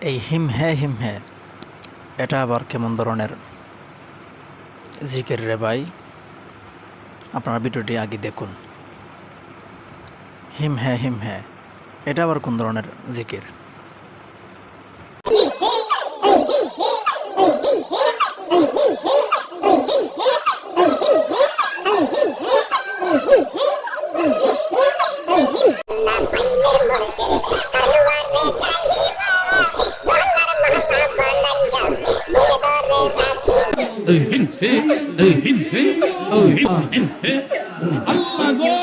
এই হিম হ্যাঁ এটা আবার কেমন ধরনের জিকির রে ভাই? আপনারা ভিডিওটি আগে দেখুন। হিম হ্যাঁ এটা আবার কোন ধরনের জিকির? Allah